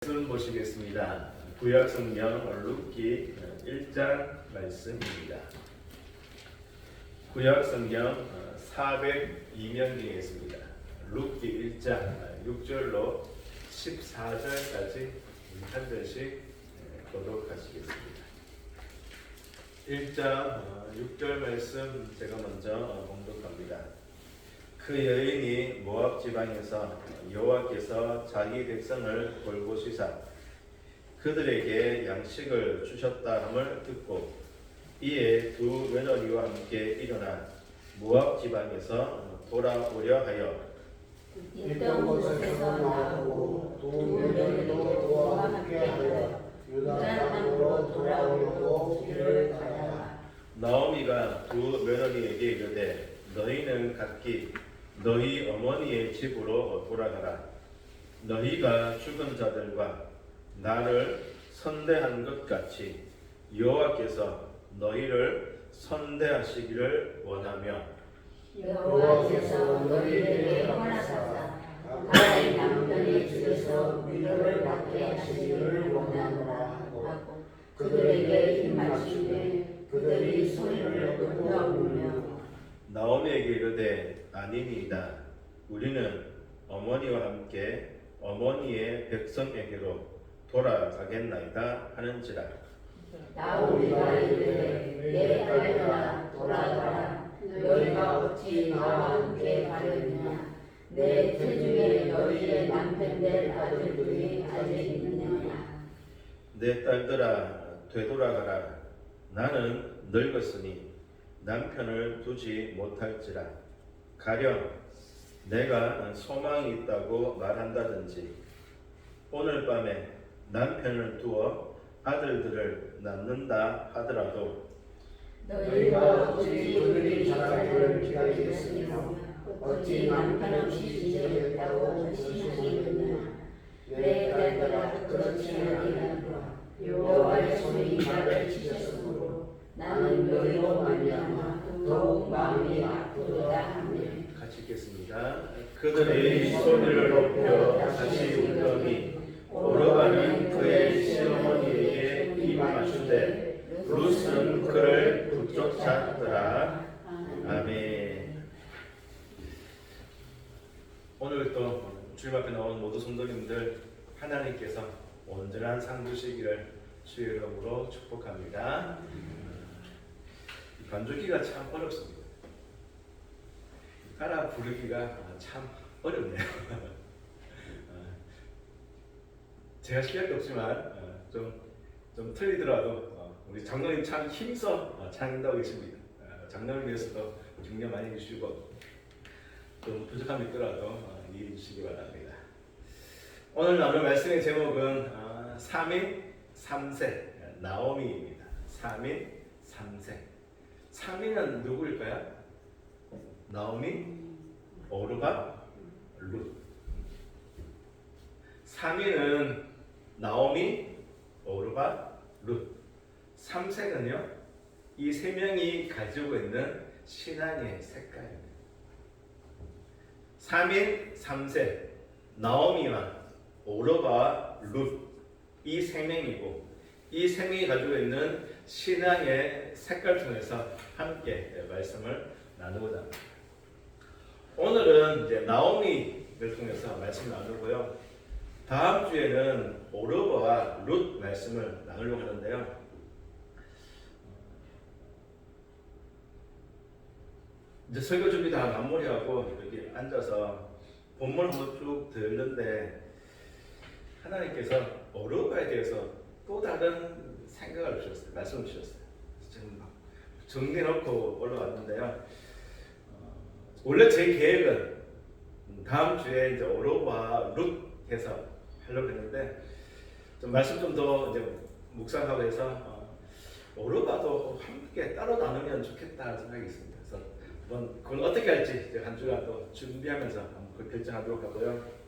말씀 보시겠습니다. 구약 성경 룻기 1장 말씀입니다. 구약 성경 402면 중에 있습니다. 룻기 1장 6절로 14절까지 한 절씩 교독하시겠습니다. 1장 6절 말씀 제가 먼저 봉독합니다. 그 여인이 모압 지방에서 여호와께서 자기 백성을 돌보시사 그들에게 양식을 주셨다 함을 듣고 이에 두 며느리와 함께 일어나 모압 지방에서 돌아오려 하여 있던 곳에서 나오고 두 며느리도 그와 함께하여 유다 땅으로 돌아오려고 길을 가다가 나오미가 두 며느리에게 이르되 너희는 각기 너희 어머니의 집으로 돌아가라. 너희가 죽은 자들과 나를 선대한 것 같이 여호와께서 너희를 선대하시기를 원하며 여호와께서 너희에게 허락하사 가나안 남편의 집에서 위로를 받게 하시기를 원하노라 하고 그들에게 입맞추되 그들이 소리를 높여 나오미에게 이르되 아니니이다. 우리는 어머니와 함께 어머니의 백성에게로 돌아가겠나이다 하는지라. 나오미가 이르되 내 딸들아 돌아가라. 너희가 어찌 나와 함께 가려느냐. 내 태중에 너희의 남편들 아들들이 아직 있느냐. 내 딸들아 되돌아가라. 나는 늙었으니 남편을 두지 못할지라. 가령 내가 소망이 있다고 말한다든지 오늘 밤에 남편을 두어 아들들을 낳는다 하더라도 너희가 어찌 그들이 자라기를 기다리겠으며 어찌 남편 없이 지내겠다고 결심하겠느냐. 내 딸들아 그렇지 아니하노라. 여호와의 손이 나를 치셨으므로 나는 너희로 말미암아 더욱 마음이 아프도다 하며 같이 읽겠습니다. 그들의 소리를 높여 다시 울더니 오르가는 그의 시어머니에게 입맞추되 룻은 그를 붙쫓았더라. 아멘. 오늘 또 주님 앞에 나온 모두 성도님들 하나님께서 온전한 상 주시기를 주의 이름으로 축복합니다. 반주기가 참 어렵습니다. 따라 부르기가 참 어렵네요. 제가 실력이 없지만 좀 틀리더라도 우리 장로님 참 힘써 찬양하고 계십니다. 장로님 위해서도 격려 많이 해주시고 좀 부족함이 있더라도 이해해 주시기 바랍니다. 오늘 나눌 말씀의 제목은 3인 3세 나오미입니다. 3인 3세 3인은 누구일까요? 나오미, 오르바, 룻. 3인은 나오미, 오르바, 룻. 3세는요, 이 세 명이 가지고 있는 신앙의 색깔입니다. 3인 3세, 나오미와 오르바와 룻. 이 세 명이고, 이 세 명이 가지고 있는 신앙의 색깔 중에서 함께 말씀을 나누고자 합니다. 오늘은 이제 나오미를 통해서 말씀을 나누고요. 다음 주에는 오르바와 룻 말씀을 나누려고 하는데요. 이제 설교 준비 다 마무리하고 여기 앉아서 본문 한번 쭉 들는데 하나님께서 오르바에 대해서 또 다른 생각을 주셨어요. 말씀을 주셨어요. 지금 막 정리해놓고 올라왔는데요. 원래 제 계획은 다음 주에 이제 오르바 룻 해서 하려고 했는데 좀 말씀 좀 더 이제 묵상하고 해서 오르바도 함께 따로 나누면 좋겠다 생각이 있습니다. 그래서 한번 그건 어떻게 할지 한 주간 또 준비하면서 한번 결정하도록 하고요.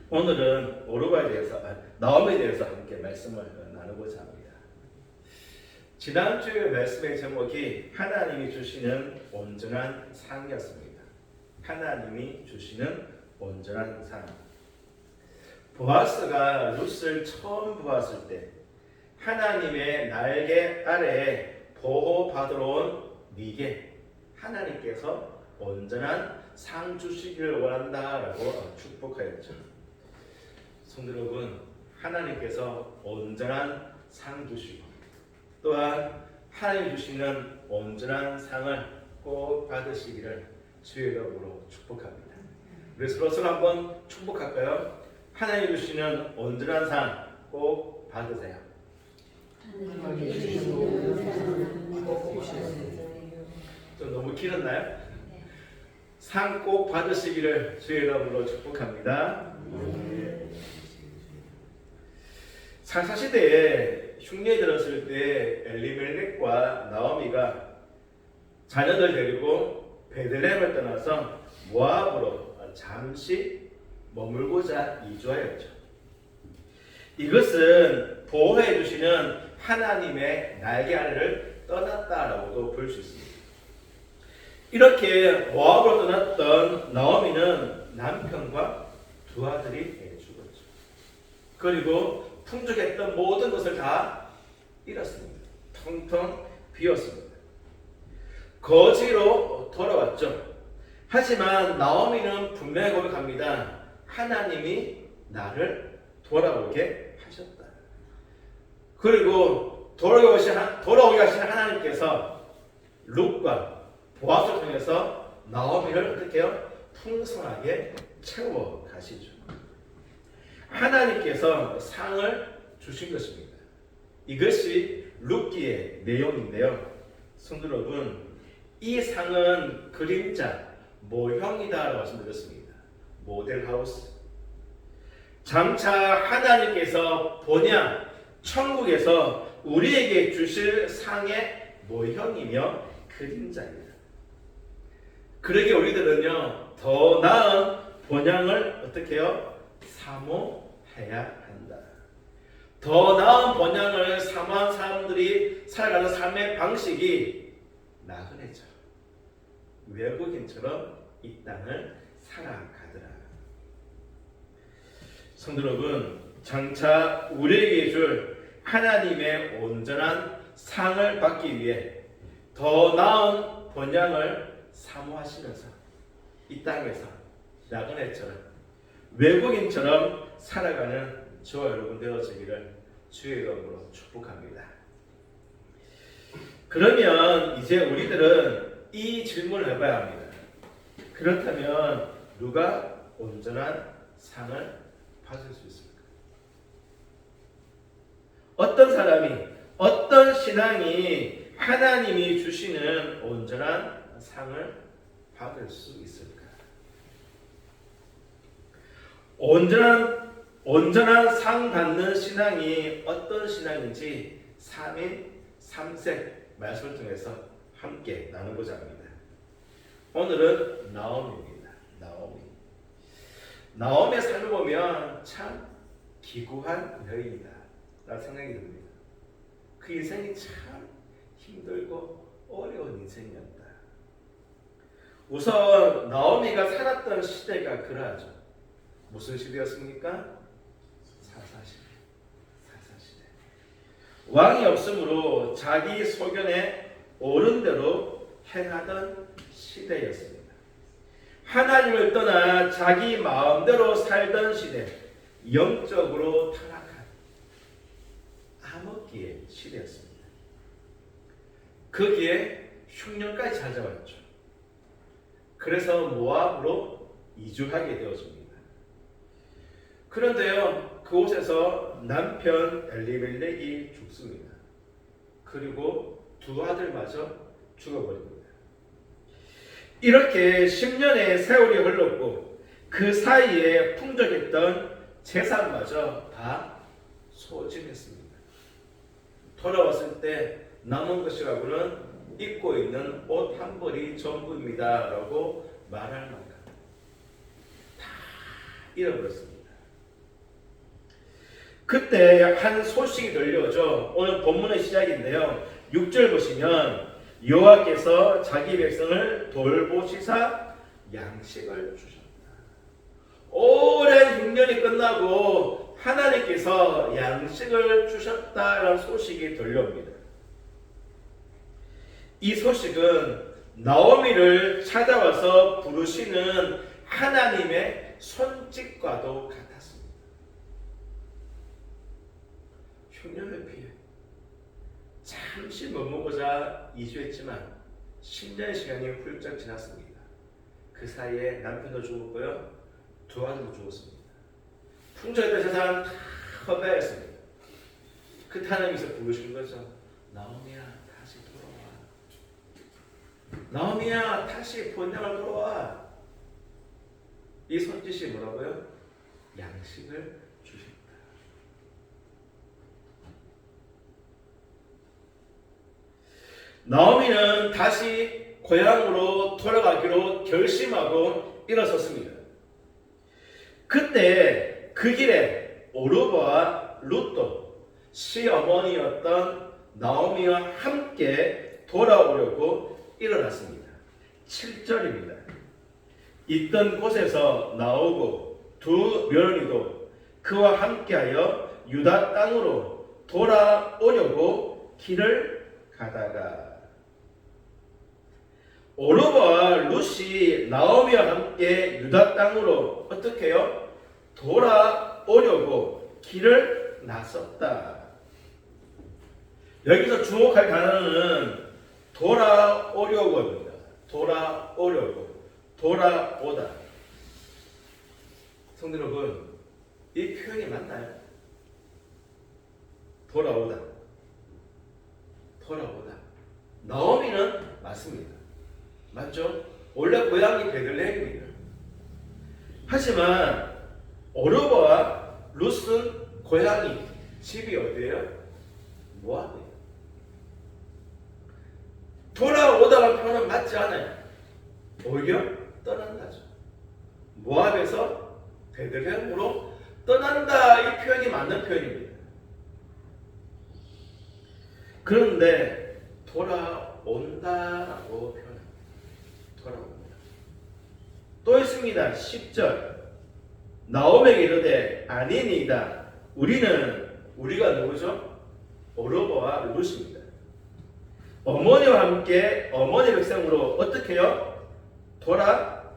오늘은 오르바에 대해서 나오미에 대해서 함께 말씀을 나누고자 합니다. 지난주의 말씀의 제목이 하나님이 주시는 온전한 상이었습니다. 하나님이 주시는 온전한 상. 보아스가 룻을 처음 보았을 때 하나님의 날개 아래에 보호받으러 온 네게 하나님께서 온전한 상 주시기를 원한다라고 축복하였죠. 성도 여러분, 하나님께서 온전한 상 주시고 또한 하나님 주시는 온전한 상을 꼭 받으시기를 주의 이름으로 축복합니다. 우리 서로 한번 축복할까요? 하나님 주시는 온전한 상 꼭 받으세요. 좀 너무 길었나요? 상 꼭 받으시기를 주의 이름으로 축복합니다. 사사시대에 흉년이 들었을 때 엘리멜렉과 나오미가 자녀들 데리고 베들레헴을 떠나서 모압으로 잠시 머물고자 이주하였죠. 이것은 보호해 주시는 하나님의 날개 아래를 떠났다라고도 볼 수 있습니다. 이렇게 모압으로 떠났던 나오미는 남편과 두 아들이 죽었죠. 그리고 풍족했던 모든 것을 다 잃었습니다. 텅텅 비었습니다. 거지로 돌아왔죠. 하지만 나오미는 분명히 고백합니다. 하나님이 나를 돌아오게 하셨다. 그리고 돌아오게 하신 하나님께서 룻과 보아스를 통해서 나오미를 어떻게 해요? 풍성하게 채워 가시죠. 하나님께서 상을 주신 것입니다. 이것이 룻기의 내용인데요. 성도 여러분, 이 상은 그림자, 모형이다라고 말씀드렸습니다. 모델하우스. 장차 하나님께서 본향 천국에서 우리에게 주실 상의 모형이며 그림자입니다. 그러기에 우리들은요, 더 나은 본향을 어떻게 해요? 사모해야 한다. 더 나은 본향을 사모한 사람들이 살아가는 삶의 방식이 나그네처럼 외국인처럼 이 땅을 살아가더라. 성도 여러분, 장차 우리에게 줄 하나님의 온전한 상을 받기 위해 더 나은 본향을 사모하시면서 이 땅에서 나그네처럼 외국인처럼 살아가는 저와 여러분 되어지기를 주의 이름으로 축복합니다. 그러면 이제 우리들은 이 질문을 해봐야 합니다. 그렇다면 누가 온전한 상을 받을 수 있습니까? 어떤 사람이, 어떤 신앙이 하나님이 주시는 온전한 상을 받을 수 있을까? 온전한 상 받는 신앙이 어떤 신앙인지 3인 3색 말씀을 통해서 함께 나누고자 합니다. 오늘은 나오미입니다. 나오미의 삶을 보면 참 기구한 여인이다 라는 생각이 듭니다. 그 인생이 참 힘들고 어려운 인생이었다. 우선 나오미가 살았던 시대가 그러하죠. 무슨 시대였습니까? 사사시대. 왕이 없으므로 자기 소견에 옳은 대로 행하던 시대였습니다. 하나님을 떠나 자기 마음대로 살던 시대, 영적으로 타락한 암흑기의 시대였습니다. 거기에 흉년까지 찾아왔죠. 그래서 모압으로 이주하게 되었습니다. 그런데요, 그곳에서 남편 엘리멜렉이 죽습니다. 그리고 두 아들마저 죽어버립니다. 이렇게 10년의 세월이 흘렀고 그 사이에 풍족했던 재산마저 다 소진했습니다. 돌아왔을 때 남은 것이라고는 입고 있는 옷 한 벌이 전부입니다 라고 말할 만큼 다 잃어버렸습니다. 그때 한 소식이 들려오죠. 오늘 본문의 시작인데요. 6절 보시면 여호와께서 자기 백성을 돌보시사 양식을 주셨다. 오랜 흉년이 끝나고 하나님께서 양식을 주셨다라는 소식이 들려옵니다. 이 소식은 나오미를 찾아와서 부르시는 하나님의 손짓과도 같았습니다. 흉년을 피해 잠시 머무고자 이주했지만 10년의 시간이 훌쩍 지났습니다. 그 사이에 남편도 죽었고요, 두 아들도 죽었습니다. 풍족했던 재산 다 허비하였습니다. 그때 하나님께서 부르신 거죠. 나오미야, 다시 돌아와. 나오미야, 다시 본향을 돌아와. 이 손짓이 뭐라고요? 양식을 주신다. 나오미는 다시 고향으로 돌아가기로 결심하고 일어섰습니다. 그때 그 길에 오르바와 룻도 시어머니였던 나오미와 함께 돌아오려고 일어났습니다. 7절입니다. 있던 곳에서 나오고 두 며느리도 그와 함께하여 유다 땅으로 돌아오려고 길을 가다가 오르바와 룻이 나오미와 함께 유다 땅으로 어떻게 해요? 돌아오려고 길을 나섰다. 여기서 주목할 단어는 돌아오려고입니다. 돌아오려고, 돌아오다. 성도 여러분, 이 표현이 맞나요? 돌아오다, 돌아오다. 나오미는 맞습니다. 맞죠? 원래 고향이 베들레헴입니다. 하지만 오르바와 룻은 고향이, 집이 어디예요? 모압이에요. 돌아오다라는 표현은 맞지 않아요. 오히려 떠난다죠. 모압에서 베들레헴으로 떠난다, 이 표현이 맞는 표현입니다. 그런데 돌아온다라고 표현합니다. 돌아옵니다. 또 있습니다. 10절. 나오미에게 이르되 아니니이다. 우리가 누구죠? 오르바와 룻입니다. 어머니와 함께 어머니 백성으로 어떻게 해요? 돌아가겠나이다.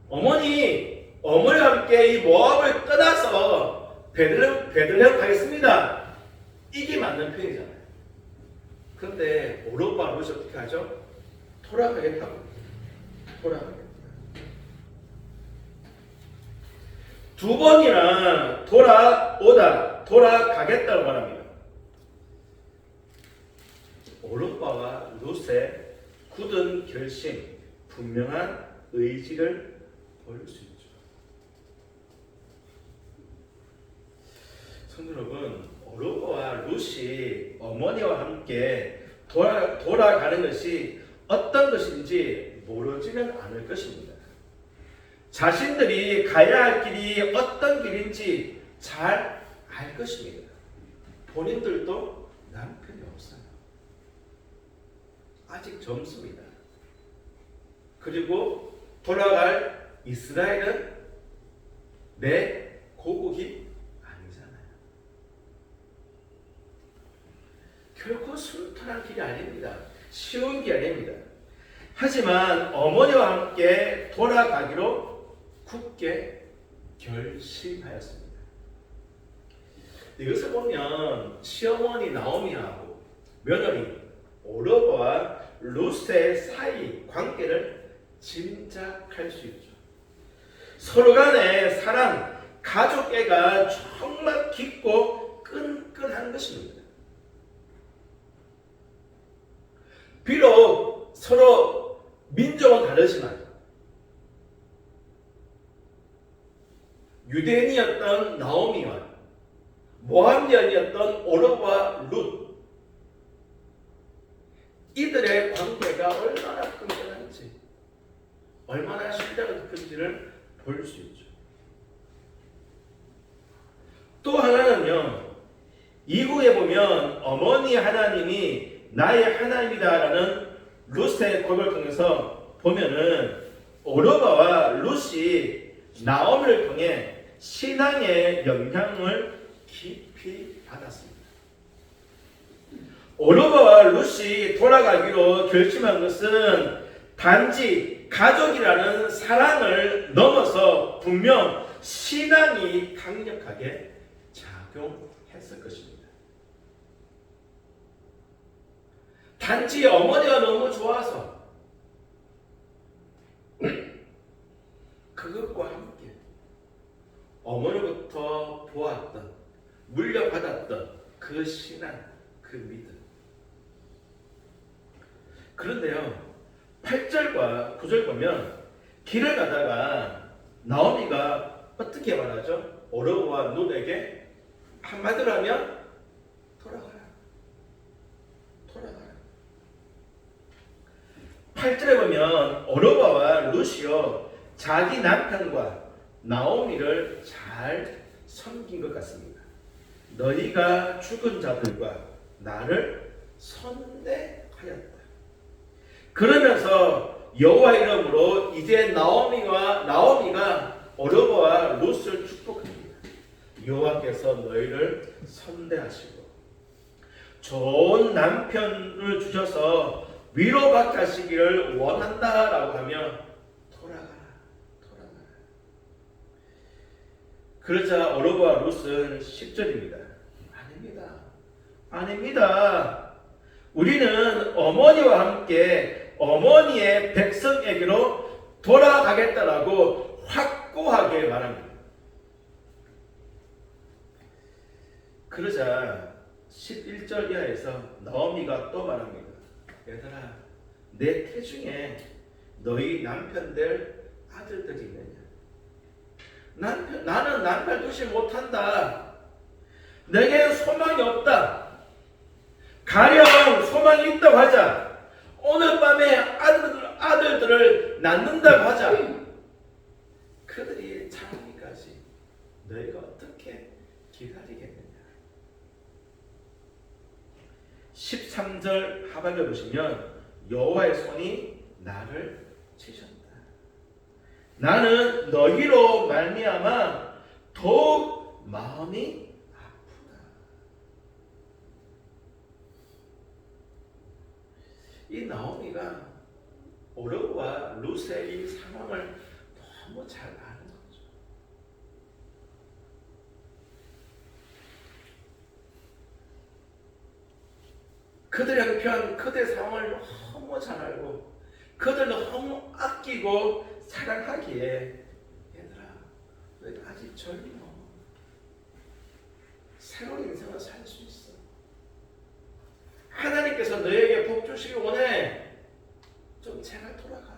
어머니와 함께 이 모압을 떠나서 베들레헴 가겠습니다. 이게 맞는 표현이잖아요. 그런데 오르바와 룻이 어떻게 하죠? 돌아가겠다고. 돌아가겠다. 두 번이나 돌아오다, 돌아가겠다고 말합니다. 오르바와 룻의 굳은 결심, 분명한 의지를 볼 수 있죠. 성도 여러분, 오르바와 룻이 어머니와 함께 돌아가는 것이 어떤 것인지 모르지는 않을 것입니다. 자신들이 가야 할 길이 어떤 길인지 잘 알 것입니다. 본인들도 남편이 없어요. 아직 젊습니다. 그리고 돌아갈 이스라엘은 내 고국이 아니잖아요. 결코 순탄한 길이 아닙니다. 쉬운 길이 아닙니다. 하지만 어머니와 함께 돌아가기로 굳게 결심하였습니다. 이것을 보면 시어머니 나오미하고 며느리 오르바와 룻의 사이 관계를 짐작할 수 있죠. 서로 간의 사랑, 가족애가 정말 깊고 끈끈한 것입니다. 비록 서로 민족은 다르지만 유대인이었던 나오미와 모함년이었던 오르바와 룻, 이들의 관계가 얼마나 끈끈한지, 얼마나 신뢰가 깊은지를 볼 수 있죠. 또 하나는요, 이후에 보면 어머니 하나님이 나의 하나님이다라는 룻의 고백을 통해서 보면은 오르바와 룻이 나오미를 통해 신앙의 영향을 깊이 받았습니다. 오르바와 룻이 돌아가기로 결심한 것은 단지 가족이라는 사랑을 넘어서 분명 신앙이 강력하게 작용했을 것입니다. 단지 어머니가 너무 좋아서 그것과 함께 어머니부터 보았던 물려받았던 그 신앙, 그 믿음. 그런데요, 8절과 9절 보면 길을 가다가 나오미가 어떻게 말하죠? 오르바와 룻에게 한마디로 하면 돌아가라. 돌아가라. 8절에 보면 오르바와 룻이요 자기 남편과 나오미를 잘 섬긴 것 같습니다. 너희가 죽은 자들과 나를 선대하였다. 그러면서 여호와 이름으로 이제 나오미가 오르바와 룻을 축복합니다. 여호와께서 너희를 선대하시고 좋은 남편을 주셔서 위로받게 하시기를 원한다라고 하며 돌아가라. 그러자 오르바와 룻은 10절입니다. 아닙니다. 우리는 어머니와 함께 어머니의 백성에게로 돌아가겠다라고 확고하게 말합니다. 그러자 11절 이하에서 나오미가 또 말합니다. 얘들아, 내 태중에 너희 남편 될 아들들이 있느냐? 나는 남편 두지 못한다. 내게 소망이 없다. 가령 소망이 있다고 하자. 오늘 밤에 아들들을 낳는다고 하자. 그들이 자라기까지 너희가 어떻게 기다리겠느냐? 13절 하반절 보시면 여호와의 손이 나를 치셨다. 나는 너희로 말미암아 더욱 마음이 아프다. 이 나오미가 오르바와 룻의 이 상황을 너무 잘 아는 거죠. 그들의 형편, 그들의 상황을 너무 잘 알고 그들을 너무 아끼고 사랑하기에 얘들아, 너희가 아직 젊어. 새로운 인생을 살 수 있어. 하나님께서 너에게 복 주시기 원해. 좀 제발 돌아가.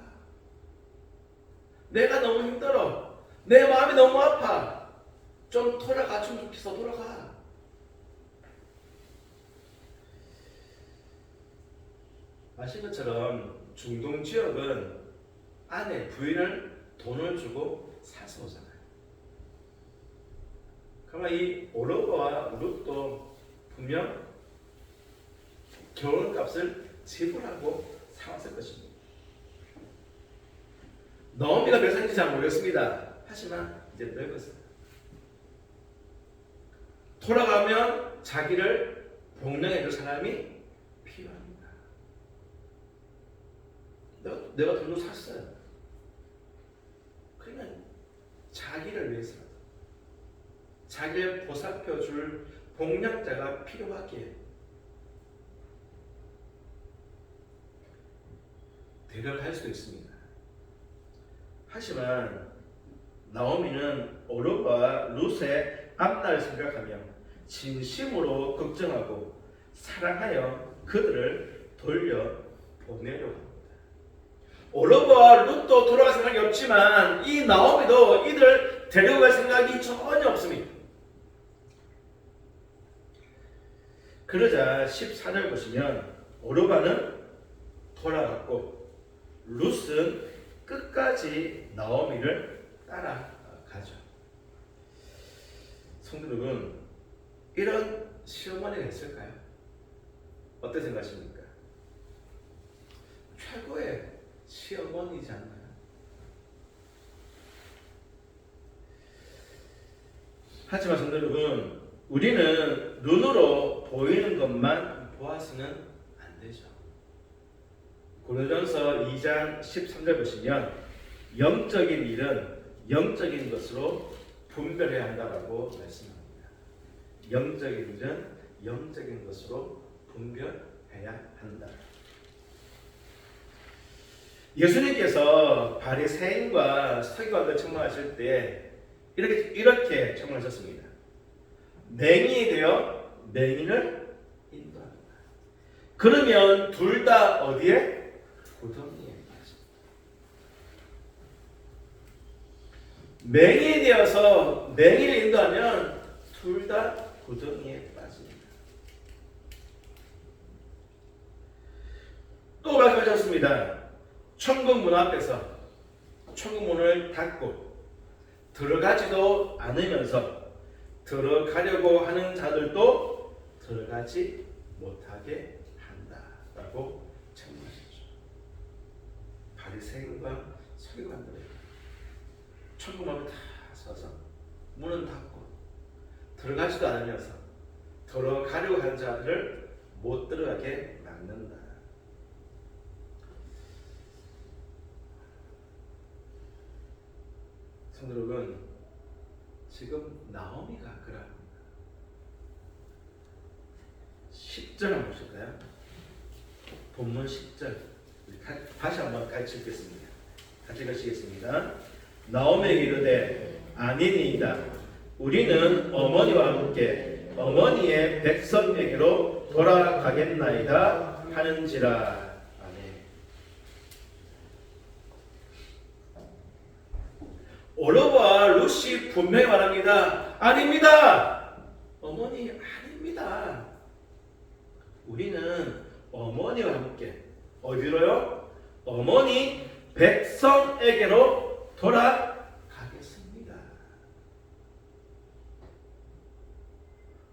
내가 너무 힘들어. 내 마음이 너무 아파. 좀 돌아가. 좀 좋겠어. 돌아가. 아신 것처럼 중동 지역은 아내, 부인을 돈을 주고 사서 오잖아요. 그러면 이 오르바와 룻도 분명 결혼값을 지불하고 사왔을 것입니다. 나오미가 몇 살인지 잘 모르겠습니다. 하지만 이제 늙었어요. 돌아가면 자기를 복령해줄 사람이 필요합니다. 내가 돈을 샀어요. 그러면 자기를 위해서라도 자기를 보살펴줄 복력자가 필요하기에 데려갈 수도 있습니다. 하지만 나오미는 오르바와 룻의 앞날을 생각하며 진심으로 걱정하고 사랑하여 그들을 돌려보내려고 합니다. 오르바와 룻도 돌아갈 생각이 없지만 이 나오미도 이들 데려갈 생각이 전혀 없습니다. 그러자 14절 보시면 오르바는 돌아갔고 룻은 끝까지 나오미를 따라가죠. 성도 여러분, 이런 시어머니가 있을까요? 어떻게 생각하십니까? 최고의 시어머니지 않나요? 하지만 성도 여러분, 우리는 눈으로 보이는 것만 보아서는 안 되죠. 고린도전서 2장 13절 보시면 영적인 일은 영적인 것으로 분별해야 한다고 말씀합니다. 영적인 일은 영적인 것으로 분별해야 한다. 예수님께서 바리새인과 서기관들 청망하실 때 이렇게 청망하셨습니다. 맹인이 되어 맹인을 인도합니다. 그러면 둘 다 어디에? 구덩이에 빠집니다. 맹인이 되어서 맹인을 인도하면 둘 다 구덩이에 빠집니다. 또 말씀하셨습니다. 천국 문 앞에서 천국 문을 닫고 들어가지도 않으면서 들어가려고 하는 자들도 들어가지 못하게 한다라고 책망하셨죠. 바리새인과 서기관들이 천국 문을 다 서서 문은 닫고 들어가지도 않으면서 들어가려고 하는 자들을 못 들어가게 막는다. 성도 여러분, 지금 나오미가 그러합니다. 10절 한번 보실까요? 본문 10절 다시 한번 같이 읽겠습니다. 같이 읽으시겠습니다. 나오미에게 이르되 아니니이다. 우리는 어머니와 함께 어머니의 백성에게로 돌아가겠나이다 하는지라. 올로와 룻이 분명히 말합니다. 아닙니다. 어머니 아닙니다. 우리는 어머니와 함께 어디로요? 어머니 백성에게로 돌아가겠습니다.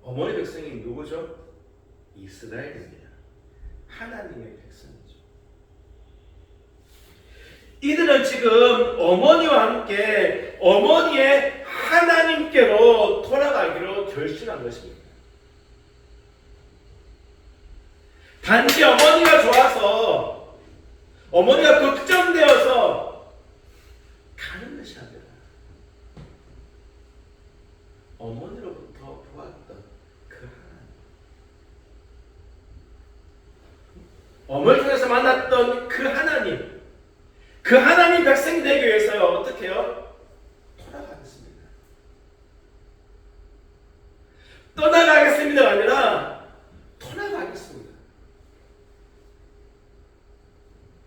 어머니 백성이 누구죠? 이스라엘입니다. 하나님의 백성이죠. 이들은 지금 어머니와 함께 어머니의 하나님께로 돌아가기로 결심한 것입니다. 단지 어머니가 좋아서 어머니가 걱정되어서 가는 것이 아니라 어머니로부터 보았던 그 하나님, 어머니 통해서 만났던 그 하나님, 그 하나님 백성이 되기 위해서요, 어떻게 해요? 돌아가겠습니다. 떠나가겠습니다가 아니라 돌아가겠습니다.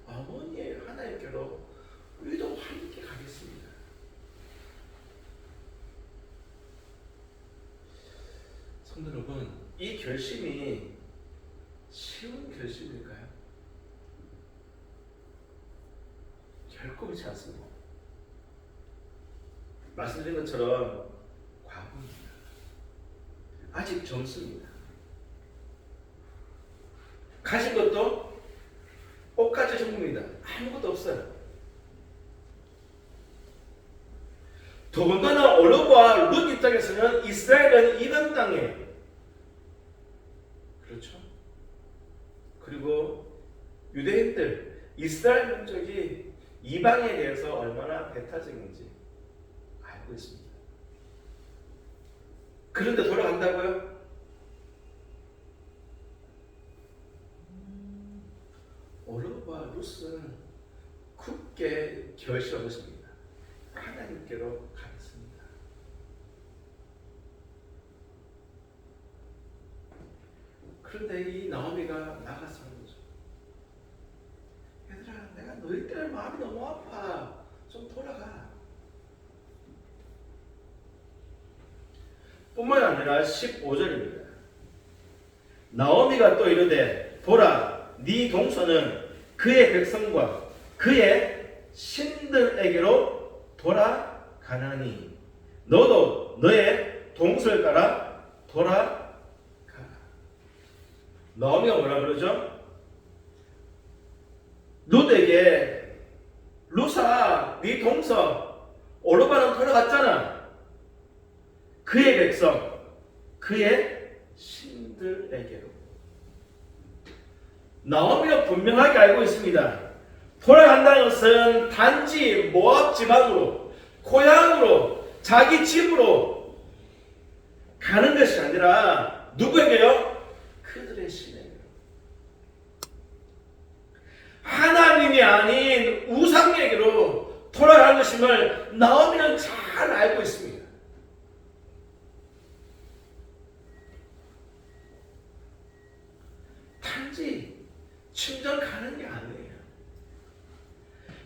어머니의 하나님께로 우리도 함께 가겠습니다. 성도 여러분, 이 결심이 쉬운 결심일까요? 결코 그렇지 않습니다. 말씀드린 것처럼 과거입니다. 아직 젊습니다. 가진 것도 옷가지 전부입니다. 아무것도 없어요. 더군다나 올로브와 룻 입장에서는 이스라엘은 이방 땅에, 그렇죠? 그리고 유대인들, 이스라엘 민족이 이방에 대해서 얼마나 배타적인지 알고 있습니다. 그런데 돌아간다고요? 올로브와 룻은 굳게 결심한 것입니다. 하나님께로 가겠습니다. 그런데 이 나오미가 나가서 하는 거죠. 얘들아, 내가 너희 때문에 마음이 너무 아파. 좀 돌아가. 뿐만 아니라 15절입니다. 나오미가 또 이르되 보라, 네 동서는 그의 백성과 그의 신들에게로 돌아가나니 너도 너의 동서를 따라 돌아가라. 나오미가 뭐라 그러죠? 룻에게 루사, 네 동서 오르바는 돌아갔잖아. 그의 백성, 그의 신들에게로. 나오미는 분명하게 알고 있습니다. 돌아간다는 것은 단지 모압 지방으로, 고향으로, 자기 집으로 가는 것이 아니라 누구에게요? 그들의 신에게요. 하나님이 아닌 우상에게로 돌아가는 것임을 나오미는 잘 알고 있습니다. 단지 친정 가는 게 아니에요.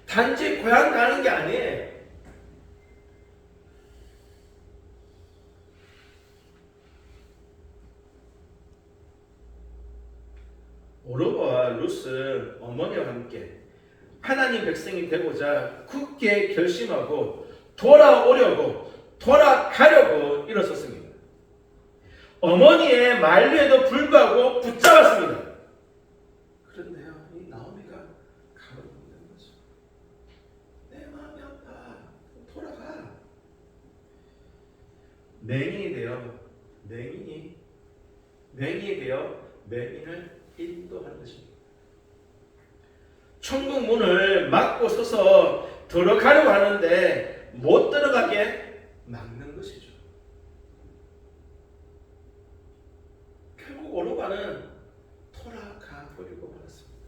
단지 고향 가는 게 아니에요. 오르바와 룻은 어머니와 함께 하나님 백성이 되고자 굳게 결심하고 돌아오려고 돌아가려고 일어섰습니다. 어머니의 만류에도 불구하고 붙잡았습니다. 그런데요, 이 나오미가 가만히 있는 거죠. 내 마음이 아파. 돌아가. 맹인이 되어 맹인을 인도하는 것입니다. 천국 문을 막고 서서 들어가려고 하는데 못 들어가게 막는 것이죠. 결국 오르바는 돌아가 버리고 말았습니다.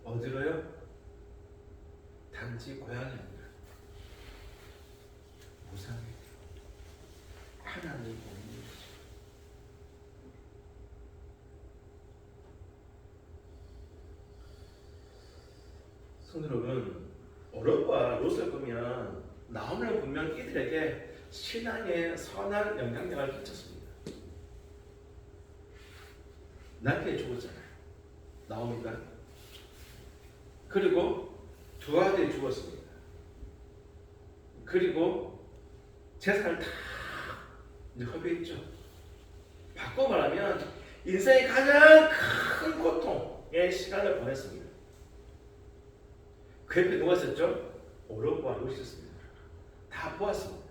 어디로요? 단지 고향이 아니라 우상에 하나님 없는 거죠. 성도 여러분, 오르바와 룻을 보면 나오미는 분명 이들에게 신앙의 선한 영향력을 끼쳤습니다. 남편이 죽었잖아요. 나오미가. 그리고 두 아들이 죽었습니다. 그리고 재산을 다 허비했죠. 바꿔 말하면 인생의 가장 큰 고통의 시간을 보냈습니다. 그 옆에 누가 있었죠? 오르바와 룻이 있었습니다. 다 보았습니다.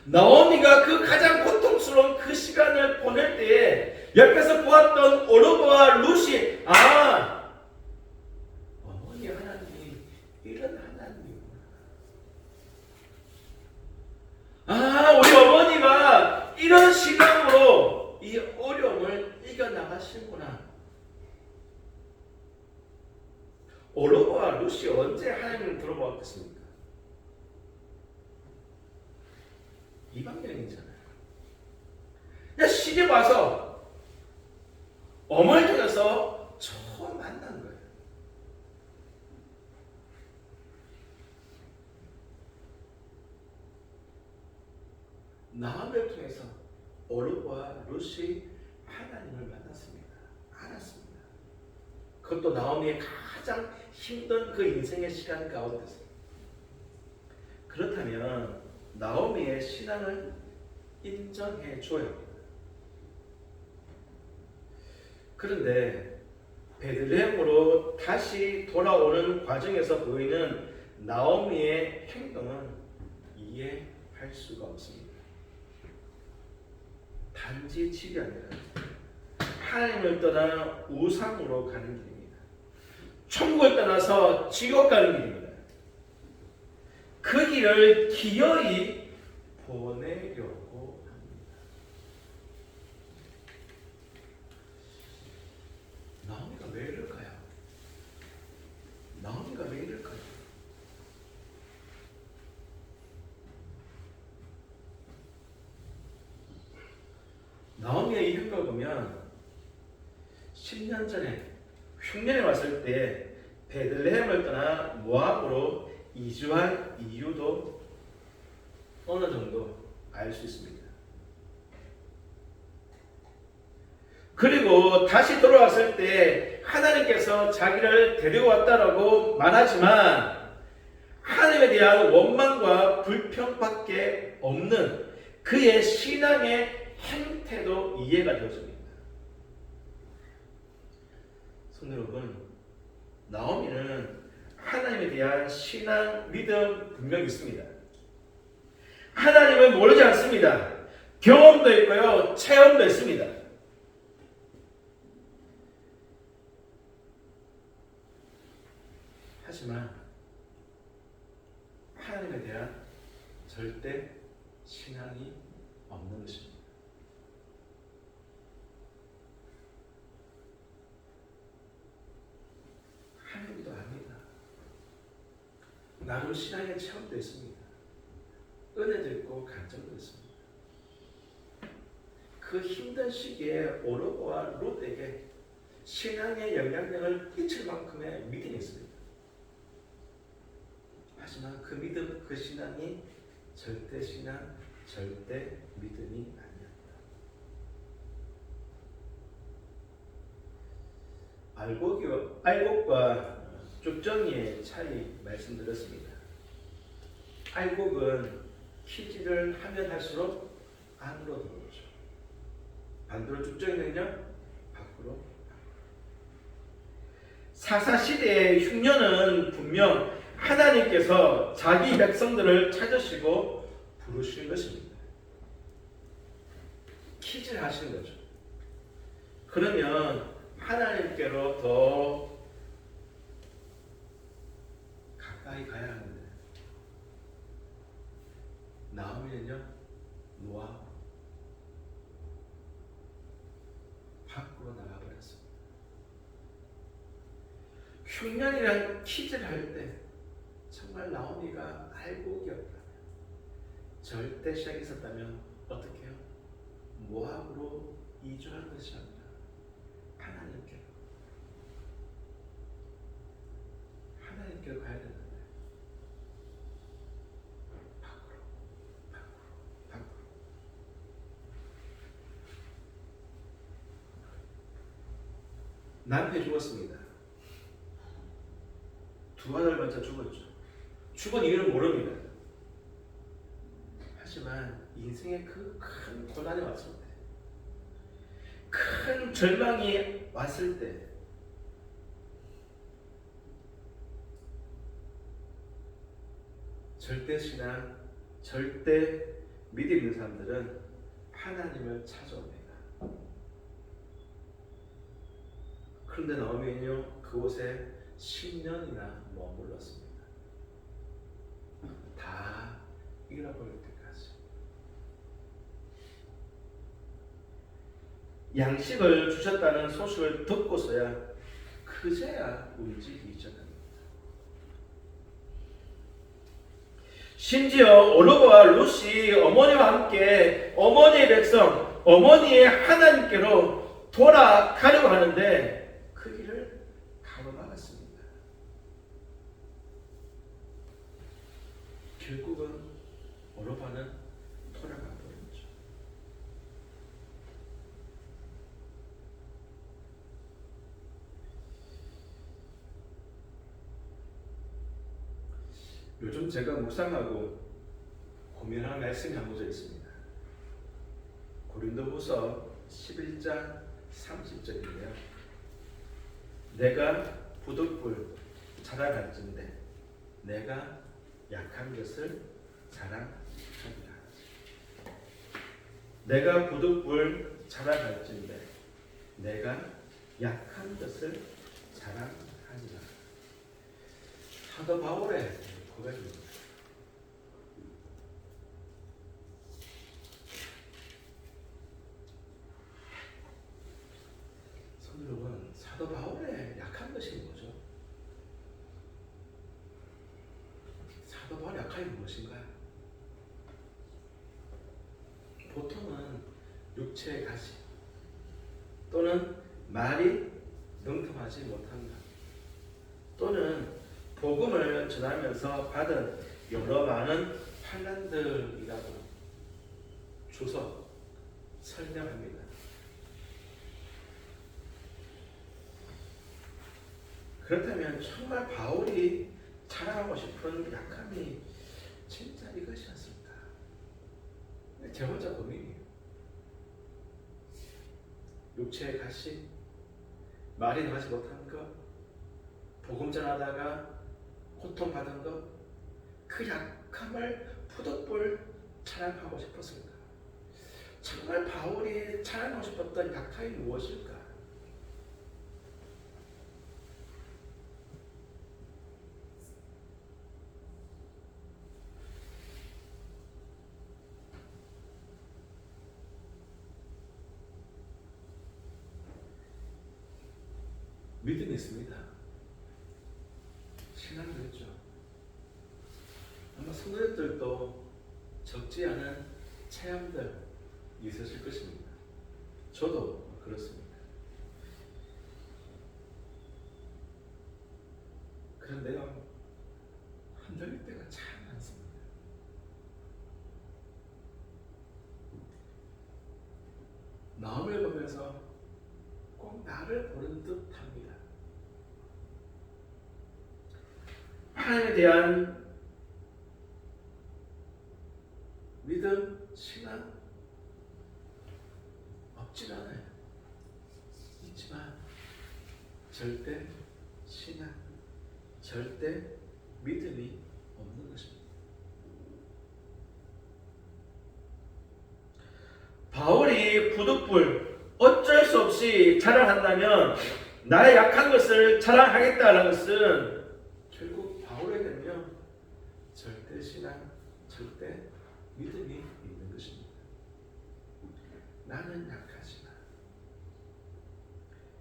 나오미가 그 가장 고통스러운 그 시간을 보낼 때에 옆에서 보았던 오르바와 룻이 어머니 하나님 이런 하나님, 우리 어머니가 이런 신앙으로 이 어려움을 이겨나가시는구나. 오르바와 룻이 언제 하나님을 들어보았겠습니까? 이방인이잖아요. 그냥 시집 와서 어머니 통해서 처음 만난 거예요. 나오미를 통해서 오르바와 룻이 하나님을 만났습니다. 알았습니다. 그것도 나오미의 가장 힘든 그 인생의 시간 가운데서. 그렇다면 나오미의 신앙을 인정해 줘야 합니다. 그런데 베들레헴으로 다시 돌아오는 과정에서 보이는 나오미의 행동은 이해할 수가 없습니다. 단지 집이 아니라 하나님을 떠나 우상으로 가는 길입니다. 천국을 떠나서 지옥 가는 길입니다. 그 길을 기어이 보내려고 합니다. 나오미가 왜 이럴까요? 나오미가 왜 이럴까요? 나오미의 이 행동을 보면 10년 전에 흉년에 왔을 때 베들레헴을 떠나 모압으로 이주한 이유도 어느 정도 알 수 있습니다. 그리고 다시 돌아왔을 때 하나님께서 자기를 데려왔다라고 말하지만 하나님에 대한 원망과 불평밖에 없는 그의 신앙의 행태도 이해가 되어집니다. 성도 여러분, 나오미는 하나님에 대한 신앙, 믿음 분명히 있습니다. 하나님을 모르지 않습니다. 경험도 있고요, 체험도 있습니다. 하지만 하나님에 대한 절대 신앙이 없는 것입니다. 하나님도 압니다. 나름 신앙의 체험도 있습니다. 은혜도 있고 간증도 있습니다. 그 힘든 시기에 오르고와 롯에게 신앙의 영향력을 끼칠 만큼의 믿음이 있습니다. 하지만 그 믿음, 그 신앙이 절대 신앙, 절대 믿음이 아니었다. 알곡과 쭉정이의 차이 말씀드렸습니다. 알곡은 키질을 하면 할수록 안으로 들어오죠. 반대로 쭉정이는요, 밖으로. 사사시대의 흉년은 분명 하나님께서 자기 백성들을 찾으시고 부르시는 것입니다. 키질 하시는 거죠. 그러면 하나님께로 더 가까이 가야 하는데, 나오미는요, 노아 밖으로 나가버렸습니다. 흉년이란 키질 할 때 정말 나오미가 알곡이었다면, 절대 시작이 있었다면 어떻게 해요? 모압으로 이주하는 것이 아니라 하나님께로 가야 되는데 밖으로. 남편이 죽었습니다. 두 아들 먼저 죽었죠. 죽은 이유는 모릅니다. 하지만 인생의 그 큰 고난이 왔을 때, 큰 절망이 왔을 때, 절대 신앙, 절대 믿음 있는 사람들은 하나님을 찾아옵니다. 그런데 나오미는요, 그곳에 10년이나 머물렀습니다. 다 잃어버릴 때까지. 양식을 주셨다는 소식을 듣고서야 그제야 울기 시작합니다. 심지어 오르바와 룻이 어머니와 함께 어머니의 백성, 어머니의 하나님께로 돌아가려고 하는데 그 길을 가로막았습니다. 결국은 오르바는 돌아가 버렸죠. 요즘 제가 묵상하고 고민하는 말씀이 한 구절 있습니다. 고린도후서 11장 30절인데요. 내가 부득불 자랑할진대 내가 약한 것을 자랑하리라. 내가 부득불 자랑할진대 내가 약한 것을 자랑하리라. 사도 바울의 고백입니다. 성도 여러분, 사도 바울의 약한 것이 뭐죠? 사도 바울의 약함이 무엇인가요? 보통은 육체의 가시 또는 말이 능통하지 못한다, 또는 복음을 전하면서 받은 여러 많은 환난들이라고 주서 설명합니다. 그렇다면 정말 바울이 자랑하고 싶은 약함이 진짜 이것이 않습니까? 제 혼자 고민이에요. 육체의 가시 말이 나가지 못한 것, 복음 전하다가 고통받은 것, 그 약함을 푸득불 찬양하고 싶었을까? 정말 바울이 찬양하고 싶었던 약함이 무엇일까? 믿음이 있습니다. 신앙도 있죠. 아마 성도들도 적지 않은 체험들 있으실 것입니다. 저도 그렇습니다. 그런데요, 흔들릴 때가 참 많습니다. 마음을 보면서 꼭 나를 보는 듯 합니다. 하나님에 대한 믿음, 신앙 없진 않아요. 있지만 절대 신앙, 절대 믿음이 없는 것입니다. 바울이 부득불 어쩔 수 없이 자랑한다면 나의 약한 것을 자랑하겠다는 것은 결국 바울에게는요 절대 신앙, 절대 믿음이 있는 것입니다. 나는 약하지만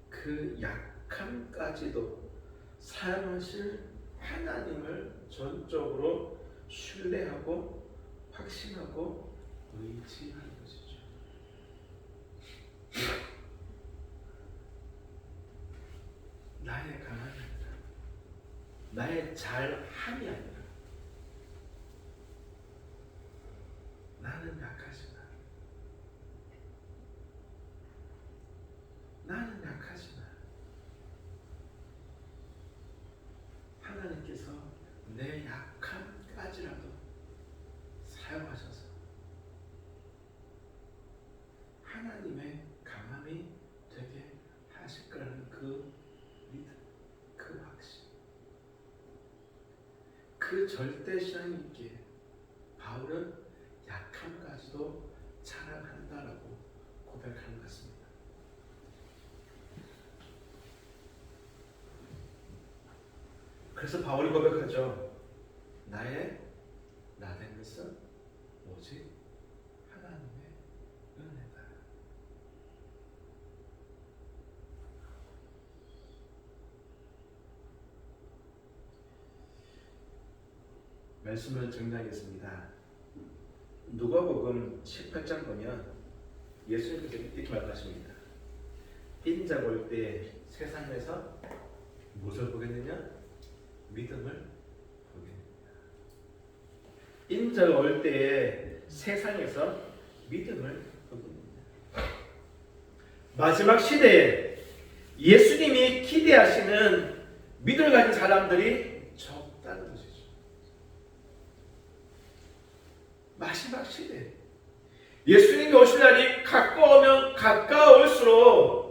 그 약함까지도 사용하실 하나님을 전적으로 신뢰하고 확신하고 의지하는 것이죠. 나의 강함이 아니라, 나의 잘함이 아니라, 나는 약하지만, 하나님께서 내 약함까지라도 사용하셔서 하나님의 강함이 되게 하실 거라는 그 믿음, 그 확신, 그 절대 신앙이 있기에 바울은 약함까지도 자랑한다라고 고백하는 것 같습니다. 그래서 바울이 고백하죠. 나의 나된 것은 오직 하나님의 은혜다. 말씀을 정리하겠습니다. 누가복음 18장 보면 예수님께서 이렇게 말씀하십니다. 인자가 올 때 세상에서 무엇을 보겠느냐? 믿음을 보겠느냐. 인자가 올 때에 세상에서 믿음을 보겠느냐. 마지막 시대에 예수님이 기대하시는 믿음을 가진 사람들이 적다는 것이죠. 마지막 시대 예수님이 오실 날이 가까우면 가까울수록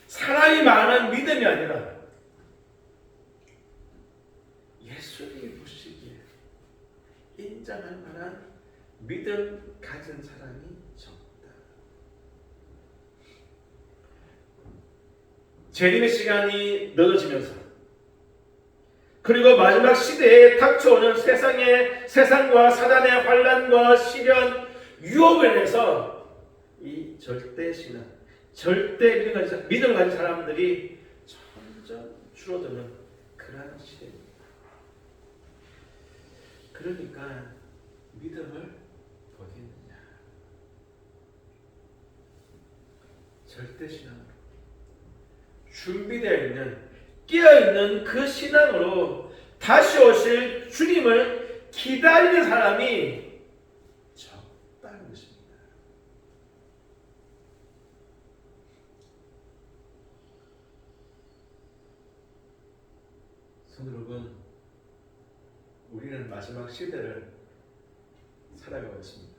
사람이 많은 믿음이 아니라 예수님이 보시기에 인정할 만한 믿음 가진 사람이 적다. 재림의 시간이 늦어지면서 그리고 마지막 시대에 닥쳐오는 세상과 사단의 환난과 시련, 유혹을 인해서 이 절대 신앙, 절대 믿음을 가진 사람들이 점점 줄어드는 그러한 시대입니다. 그러니까 믿음을 보겠느냐? 절대 신앙으로 준비되어 있는, 깨어있는 그 신앙으로 다시 오실 주님을 기다리는 사람이 적다는 것입니다. 성도 여러분, 우리는 마지막 시대를 살아가고 있습니다.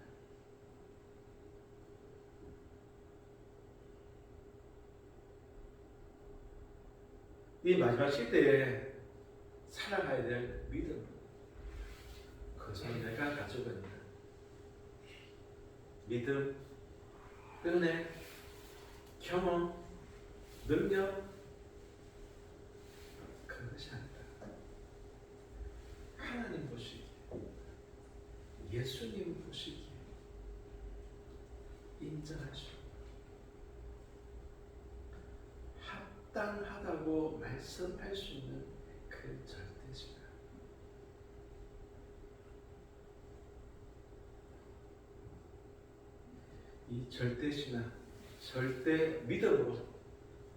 이 마지막 시대에 살아가야 될 믿음, 그것은 내가 가지고 있는 믿음, 은혜, 경험, 능력, 그것이 아니라 하나님 보시기에, 예수님 보시기에 인정하시고 합당하다고 말씀할 수 있는 그 절대시간, 이 절대시나 절대 믿음으로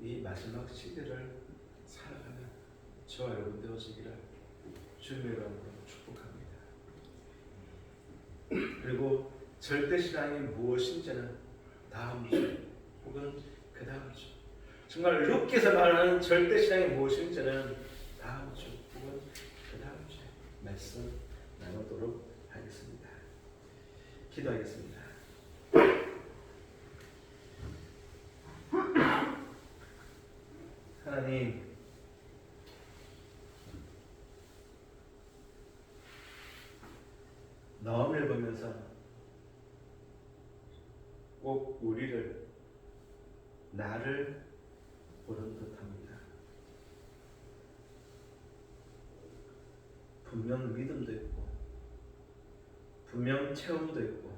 이 마지막 시대를 살아가는 저와 여러분 되어지기를 주님의 이름으로 축복합니다. 그리고 절대신앙이 무엇인지는 다음 주 혹은 그 다음 주, 정말 룻기에서 말하는 절대신앙이 무엇인지는 다음 주 혹은 그 다음 주에 말씀 나누도록 하겠습니다. 기도하겠습니다. 하나님, 너음을 보면서 꼭 우리를, 나를 보는 듯합니다. 분명 믿음도 있고 분명 체험도 있고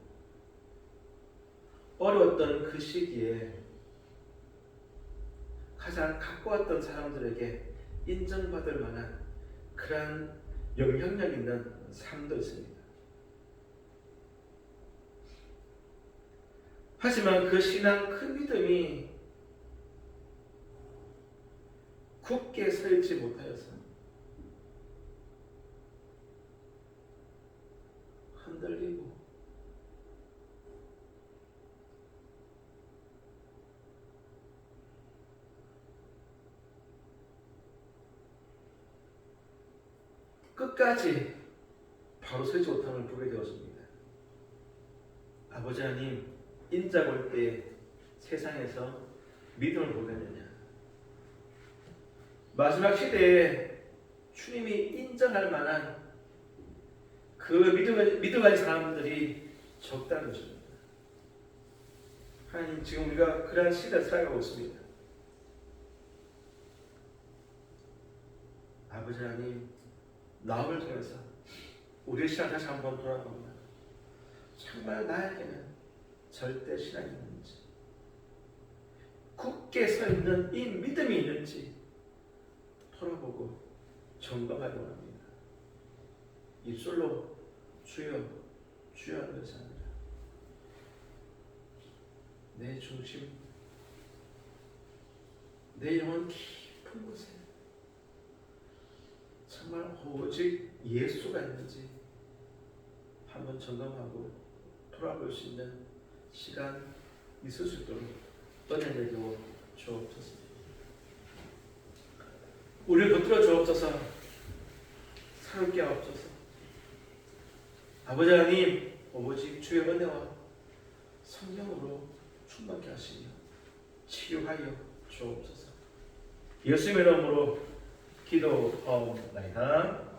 어려웠던 그 시기에 가장 가까웠던 사람들에게 인정받을 만한 그러한 영향력 있는 삶도 있습니다. 하지만 그 신앙 그 믿음이 굳게 서 있지 못하여서 흔들리고 끝까지 바로 서지 못함을 보게 되었습니다. 아버지 하나님, 인자 볼 때 세상에서 믿음을 보겠느냐? 마지막 시대에 주님이 인정할 만한 그 믿음 가진 사람들이 적다는 것입니다. 하나님, 지금 우리가 그러한 시대를 살아가고 있습니다. 아버지 하나님, 나음을 통해서 우리의 신앙 다시 한번 돌아봅니다. 정말 나에게는 절대 신앙이 있는지, 굳게 서 있는 이 믿음이 있는지 돌아보고 점검하기 원합니다. 입술로 주여, 주여 하는 것이 아니라 내 중심, 내 영혼 깊은 곳에 정말 오직 예수가 있는지 한번 점검하고 돌아볼 수 있는 시간 있을 수 있도록 은혜를 주어 주옵소서. 우리를 붙들어 주옵소서. 살게 하옵소서. 아버지 하나님, 오직 주의 은혜와 성령으로 충만케 하시며 치유하여 주옵소서. 예수님의 이름으로 기도하옵나이다.